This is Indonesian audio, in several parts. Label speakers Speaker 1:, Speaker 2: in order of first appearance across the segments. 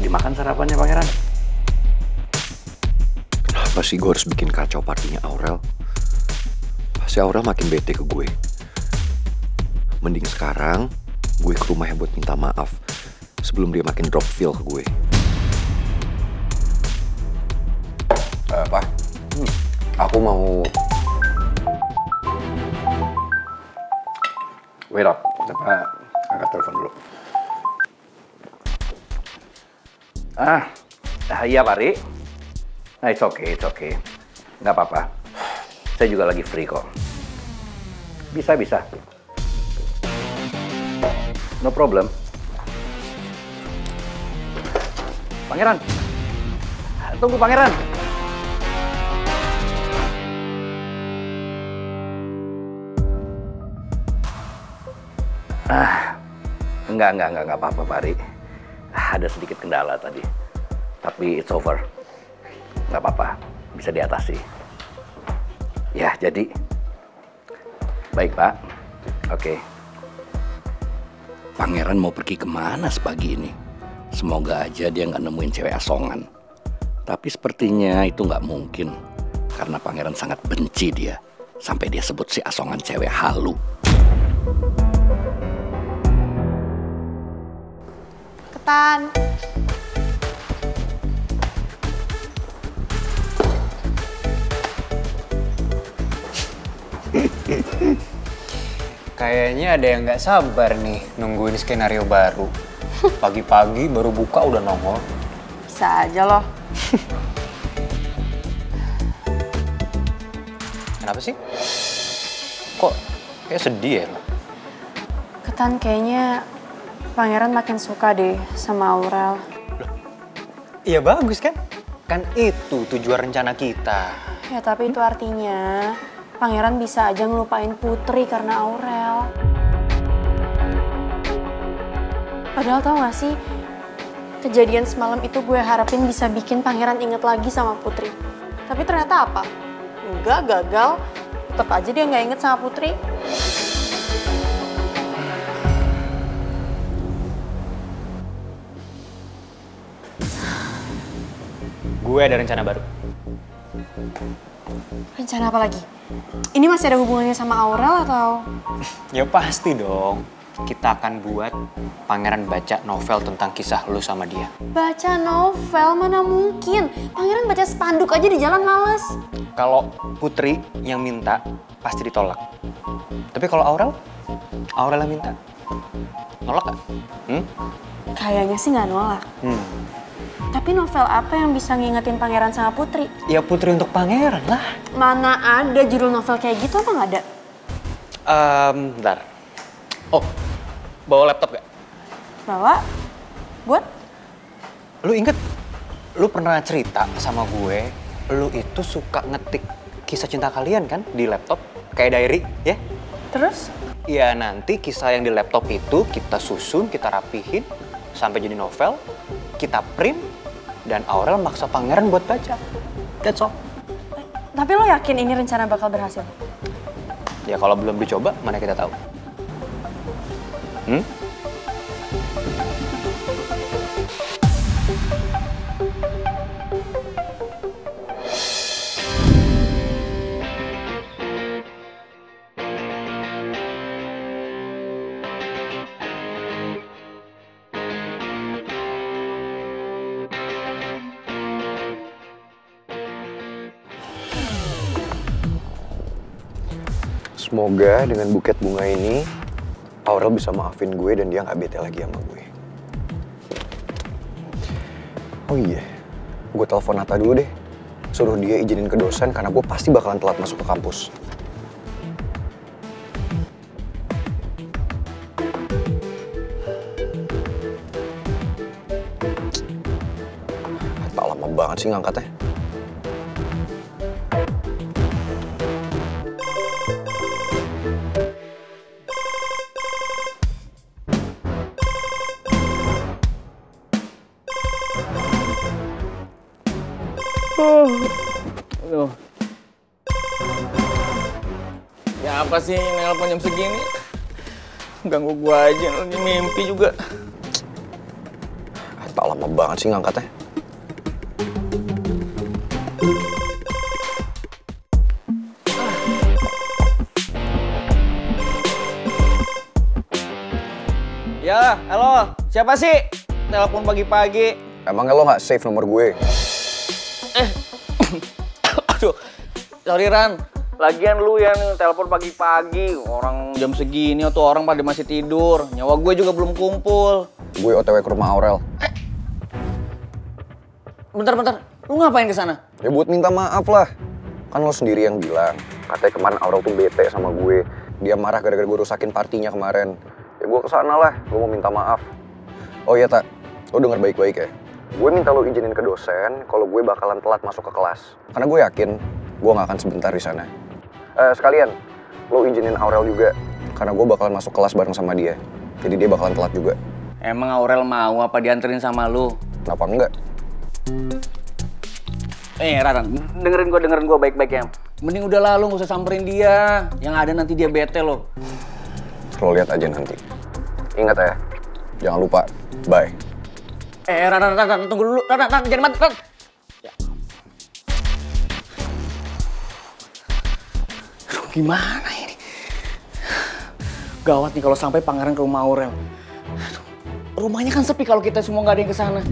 Speaker 1: dimakan sarapannya pangeran.
Speaker 2: Kenapa sih gue harus bikin kacau partinya Aurel? Pasti Aurel makin bete ke gue. Mending sekarang gue ke rumahnya buat minta maaf sebelum dia makin drop feel ke gue. Pak, aku mau...
Speaker 1: Wait up, coba angkat telepon dulu. Iya Pak Ri. Nah, it's okay. Nggak apa-apa. Saya juga lagi free kok. Bisa. No problem. Pangeran. Tunggu Pangeran. Enggak apa-apa Pak Ri. Ada sedikit kendala tadi. Tapi it's over. Nggak apa-apa, bisa diatasi. Ya, jadi. Baik, Pak. Oke. Pangeran mau pergi kemana sepagi ini? Semoga aja dia nggak nemuin cewek asongan. Tapi sepertinya itu nggak mungkin. Karena Pangeran sangat benci dia. Sampai dia sebut si asongan cewek halu.
Speaker 3: Ketan.
Speaker 4: Kayaknya ada yang nggak sabar nih nungguin skenario baru. Pagi-pagi baru buka udah nongol.
Speaker 3: Bisa aja loh.
Speaker 4: Kenapa sih? Kok kayak sedih ya?
Speaker 3: Ketan, kayaknya Pangeran makin suka deh sama Aurel.
Speaker 4: Loh, iya bagus kan? Kan itu tujuan rencana kita.
Speaker 3: Ya tapi itu artinya Pangeran bisa aja ngelupain Putri karena Aurel. Padahal tau gak sih, kejadian semalam itu gue harapin bisa bikin Pangeran inget lagi sama Putri. Tapi ternyata apa? Enggak, gagal. Tetep aja dia gak inget sama Putri.
Speaker 4: Gue ada rencana baru.
Speaker 3: Rencana apa lagi? Ini masih ada hubungannya sama Aurel atau?
Speaker 4: Ya pasti dong. Kita akan buat Pangeran baca novel tentang kisah lu sama dia.
Speaker 3: Baca novel? Mana mungkin. Pangeran baca spanduk aja di jalan males.
Speaker 4: Kalau Putri yang minta, pasti ditolak. Tapi kalau Aurel yang minta, nolak gak?
Speaker 3: Kayaknya sih nggak nolak. Tapi novel apa yang bisa ngingetin Pangeran sama Putri?
Speaker 4: Ya Putri untuk Pangeran lah.
Speaker 3: Mana ada judul novel kayak gitu, apa nggak ada?
Speaker 4: Bentar. Oh, bawa laptop gak?
Speaker 3: Bawa? Buat?
Speaker 4: Lu inget, lu pernah cerita sama gue, lu itu suka ngetik kisah cinta kalian kan di laptop? Kayak diary, ya?
Speaker 3: Terus?
Speaker 4: Ya nanti kisah yang di laptop itu kita susun, kita rapihin, sampai jadi novel, kita print, dan Aurel maksa Pangeran buat baca. That's all.
Speaker 3: Tapi lo yakin ini rencana bakal berhasil?
Speaker 4: Ya kalau belum dicoba, mana kita tahu.
Speaker 2: Semoga dengan buket bunga ini, Aurel bisa maafin gue dan dia nggak bete lagi sama gue. Oh iya, gue telepon Nata dulu deh. Suruh dia izinin ke dosen karena gue pasti bakalan telat masuk ke kampus. Tak lama banget sih ngangkatnya.
Speaker 5: Aduh. Ya apa sih nelpon jam segini? Ganggu gua aja, lagi mimpi juga.
Speaker 2: Tak lama banget sih ngangkatnya.
Speaker 4: Ya, halo. Siapa sih? Telepon pagi-pagi.
Speaker 2: Emangnya lo nggak save nomor gue?
Speaker 4: Aduh, sorry Ran. Lagian lu yang telepon pagi-pagi. Orang jam segini tuh orang pada masih tidur. Nyawa gue juga belum kumpul.
Speaker 2: Gue OTW ke rumah Aurel.
Speaker 4: Bentar. Lu ngapain ke sana?
Speaker 2: Ya buat minta maaf lah. Kan lo sendiri yang bilang. Katanya kemarin Aurel tuh bete sama gue. Dia marah gara-gara gue rusakin partinya kemarin. Ya gue kesana lah, gue mau minta maaf. Oh iya Tak, lo denger baik-baik ya. Gue minta lo izinin ke dosen kalau gue bakalan telat masuk ke kelas. Karena gue yakin gue gak akan sebentar di sana. Sekalian, lo izinin Aurel juga. Karena gue bakalan masuk kelas bareng sama dia. Jadi dia bakalan telat juga.
Speaker 4: Emang Aurel mau apa dianterin sama lu?
Speaker 2: Kenapa enggak?
Speaker 4: Ran, dengerin gue baik-baik ya. Mending udah lah, lu gak usah samperin dia. Yang ada nanti dia bete lo.
Speaker 2: Lo lihat aja nanti. Ingat ya, jangan lupa. Bye.
Speaker 4: Ran, tunggu dulu. Ran, jangan mati, Ran. Ya. Aduh, gimana ini? Gawat nih kalau sampai Pangeran ke rumah Aurel. Aduh, rumahnya kan sepi kalau kita semua nggak ada yang ke sana.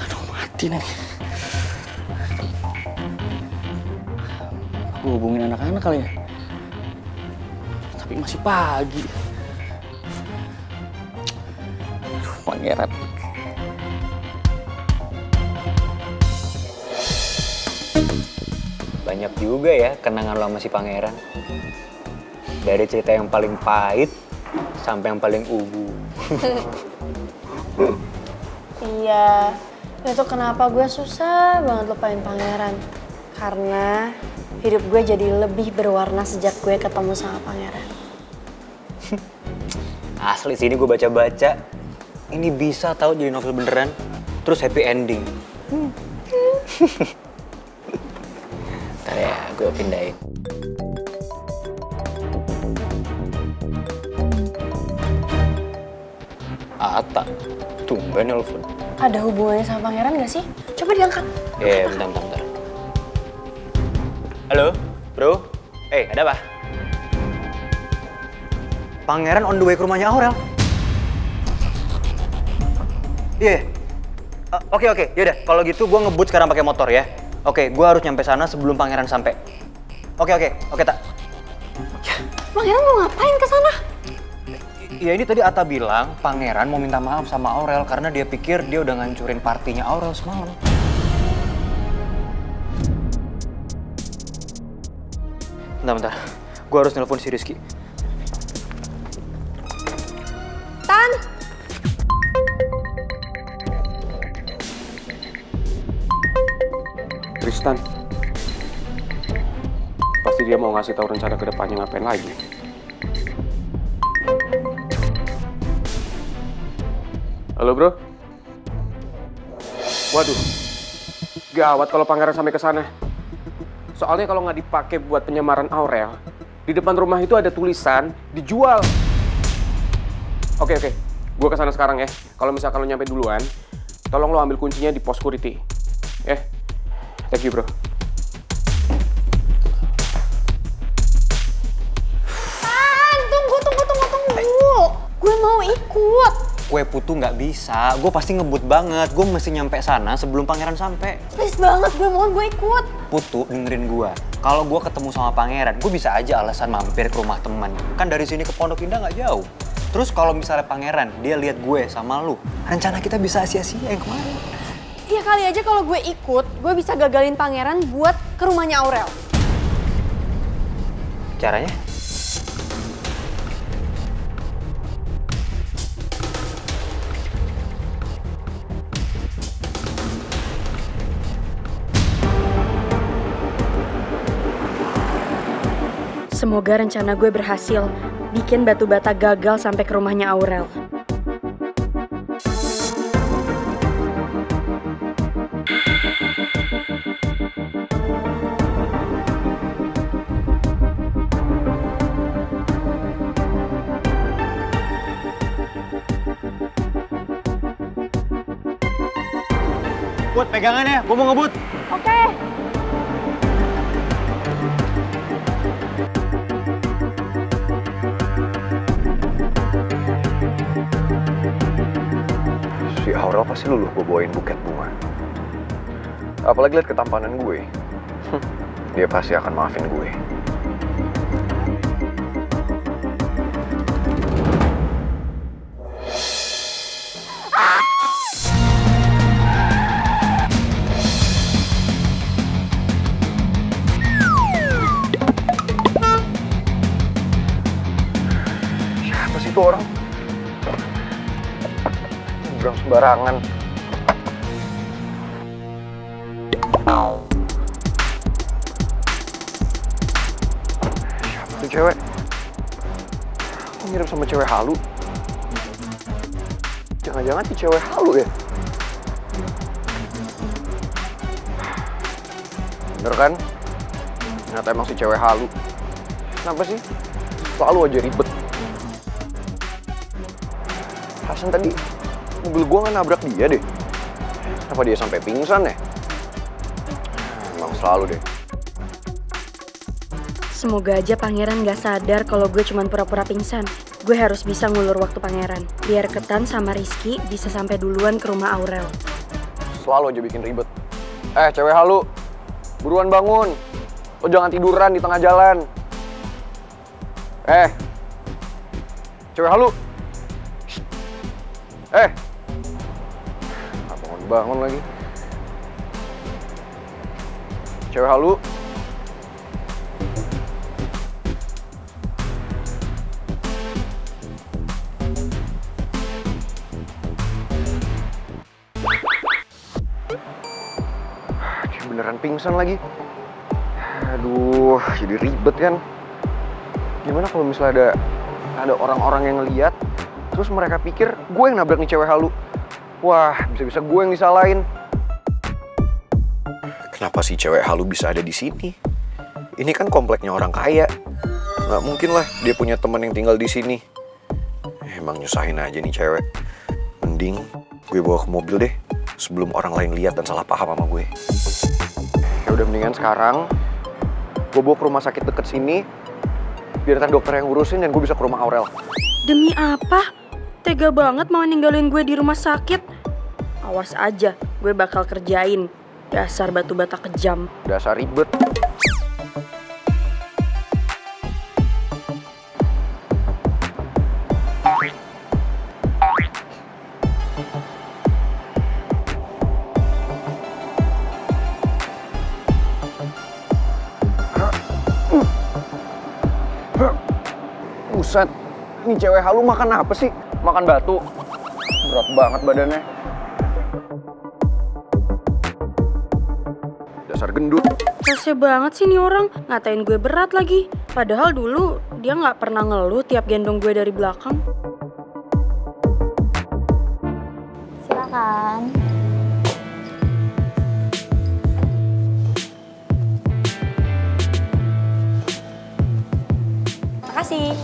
Speaker 4: Aduh, mati nih. Aku hubungin anak-anak kali ya. Tapi masih pagi. Aduh, Pangeran. Banyak juga ya kenangan lo sama si Pangeran. Dari cerita yang paling pahit sampai yang paling ubu.
Speaker 3: Iya, itu kenapa gue susah banget lupain Pangeran. Karena hidup gue jadi lebih berwarna sejak gue ketemu sama Pangeran.
Speaker 4: Asli sih ini gue baca-baca. Ini bisa tahu jadi novel beneran. Terus happy ending. Ntar ya, gue pindahin. Ata, tumben nelfon.
Speaker 3: Ada hubungannya sama Pangeran gak sih? Coba diangkat.
Speaker 4: Bentar. Halo, bro. Ada apa? Pangeran on the way ke rumahnya Aurel. Iya. Oke. Yaudah, kalau gitu gue ngebut sekarang pakai motor ya. Oke, gue harus nyampe sana sebelum Pangeran sampai. Oke, Tak.
Speaker 3: Pangeran mau ngapain ke sana?
Speaker 4: Ya ini tadi Atta bilang Pangeran mau minta maaf sama Aurel karena dia pikir dia udah ngancurin partinya Aurel semalam. Bentar. Gue harus nelpon si Rizky.
Speaker 3: Tan!
Speaker 6: Tristan. Pasti dia mau ngasih tahu rencana kedepannya ngapain lagi. Halo bro. Waduh, gawat kalau Pangeran sampai ke sana. Soalnya kalau nggak dipakai buat penyamaran Aurel, di depan rumah itu ada tulisan dijual. Oke, gue kesana sekarang ya. Kalau misalkan lo nyampe duluan, tolong lo ambil kuncinya di pos security. Thank you bro.
Speaker 3: Tan, tunggu. Gue mau ikut.
Speaker 4: Kue putu nggak bisa, gue pasti ngebut banget. Gue mesti nyampe sana sebelum Pangeran sampai.
Speaker 3: Please banget, gue mohon gue ikut.
Speaker 4: Putu, dengerin gue. Kalau gue ketemu sama Pangeran, gue bisa aja alasan mampir ke rumah teman. Kan dari sini ke Pondok Indah nggak jauh. Terus kalau misalnya Pangeran, dia lihat gue sama lu, rencana kita bisa sia-sia yang kemarin.
Speaker 3: Ya kali aja kalau gue ikut, gue bisa gagalin Pangeran buat ke rumahnya Aurel.
Speaker 4: Caranya?
Speaker 3: Semoga rencana gue berhasil bikin batu bata gagal sampai ke rumahnya Aurel.
Speaker 4: Put, pegangan ya, gue mau ngebut.
Speaker 3: Oke.
Speaker 2: Si Aurel pasti luluh gue bawain buket bunga. Apalagi liat ketampanan gue. Dia pasti akan maafin gue. Siapa sih itu orang? Nyebrang sembarangan. Siapa tuh cewek? Kok mirip sama cewek halu? Jangan-jangan si cewek halu ya? Bener kan? Ternyata emang si cewek halu. Kenapa sih? Selalu aja ribet. Hasan tadi mobil gua nggak nabrak dia deh. Kenapa dia sampai pingsan ya? Emang selalu deh.
Speaker 3: Semoga aja pangeran gak sadar kalau gue cuma pura-pura pingsan. Gue harus bisa ngulur waktu pangeran. Biar Ketan sama Rizky bisa sampai duluan ke rumah Aurel.
Speaker 2: Selalu aja bikin ribet. Cewek halu, buruan bangun. Lo jangan tiduran di tengah jalan. Cewek halu. Apa mau dibangun lagi? Cewek halu. Dia beneran pingsan lagi. Aduh, jadi ribet kan. Gimana kalau misalnya ada orang-orang yang ngeliat, terus mereka pikir gue yang nabrak nih cewek halu. Wah, bisa-bisa gue yang disalahin. Kenapa sih cewek halu bisa ada di sini? Ini kan kompleknya orang kaya. Nggak mungkin lah dia punya teman yang tinggal di sini. Emang nyusahin aja nih cewek. Mending gue bawa ke mobil deh, sebelum orang lain lihat dan salah paham sama gue. Ya udah, mendingan sekarang gue bawa ke rumah sakit deket sini, biar ntar dokter yang ngurusin dan gue bisa ke rumah Aurel.
Speaker 3: Demi apa? Tega banget mau ninggalin gue di rumah sakit. Awas aja, gue bakal kerjain. Dasar batu bata kejam.
Speaker 2: Dasar ribet. Buset, ini cewek halu makan apa sih? Makan batu. Berat banget badannya. Dasar gendut.
Speaker 3: Rese banget sih nih orang, ngatain gue berat lagi. Padahal dulu dia nggak pernah ngeluh tiap gendong gue dari belakang.
Speaker 7: Silakan.
Speaker 3: Makasih.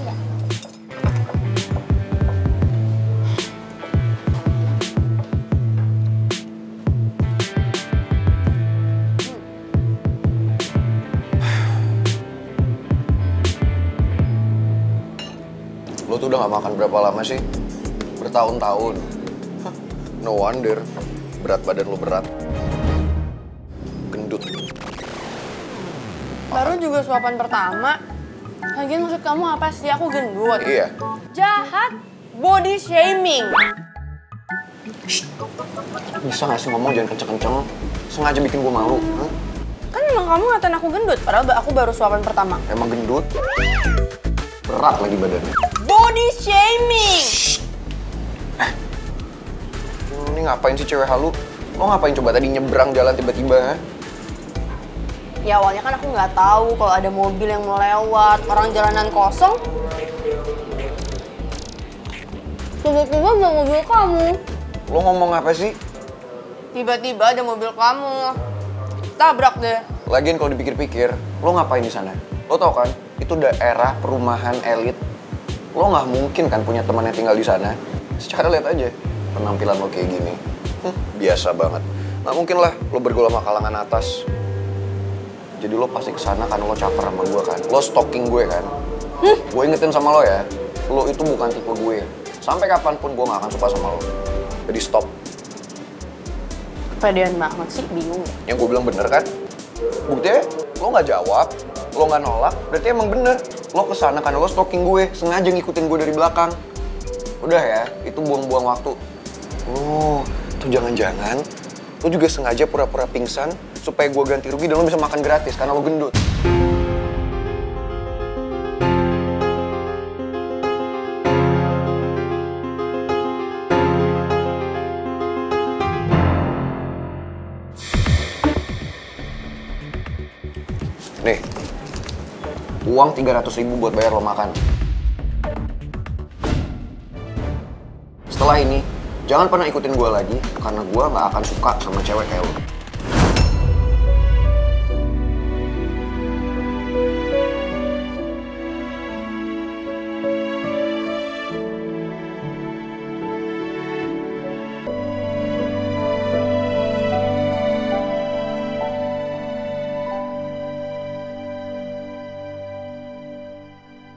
Speaker 2: Lo tuh udah gak makan berapa lama sih? Bertahun-tahun. No wonder berat badan lo berat. Gendut.
Speaker 3: Baru juga suapan pertama. Lagian maksud kamu apa sih? Aku gendut.
Speaker 2: Iya.
Speaker 3: Jahat. Body shaming.
Speaker 2: Bisa gak sih ngomong jangan kenceng-kenceng? Sengaja bikin gue malu.
Speaker 3: Kan emang kamu ngatain aku gendut, padahal aku baru suapan pertama.
Speaker 2: Emang gendut? Berat lagi badannya.
Speaker 3: Body shaming!
Speaker 2: Lo ini ngapain sih cewek halu? Lo ngapain coba tadi nyebrang jalan tiba-tiba?
Speaker 3: Ya awalnya kan aku nggak tahu kalau ada mobil yang mau lewat, orang jalanan kosong. Tiba-tiba ada mobil kamu.
Speaker 2: Lo ngomong apa sih?
Speaker 3: Tiba-tiba ada mobil kamu. Tabrak deh.
Speaker 2: Lagian kalau dipikir-pikir, lo ngapain di sana? Lo tau kan, itu daerah perumahan elit. Lo nggak mungkin kan punya teman yang tinggal di sana. Secara lihat aja, penampilan lo kayak gini. Biasa banget. Nggak mungkin lah lo bergaul sama kalangan atas. Jadi lo pasti kesana karena lo caper sama gue kan. Lo stalking gue kan. Gue ingetin sama lo ya, lo itu bukan tipe gue. Sampai kapanpun gue gak akan suka sama lo. Jadi stop.
Speaker 3: Kepedean banget sih, bingung ya.
Speaker 2: Yang gue bilang bener kan? Buktinya lo gak jawab, lo gak nolak, berarti emang bener. Lo kesana karena lo stalking gue, sengaja ngikutin gue dari belakang. Udah ya, itu buang-buang waktu. Oh, tuh jangan-jangan lo juga sengaja pura-pura pingsan supaya gue ganti rugi dan lo bisa makan gratis karena lo gendut. Nih, uang 300.000 buat bayar lo makan. Setelah ini, jangan pernah ikutin gue lagi, karena gue gak akan suka sama cewek kayak lo.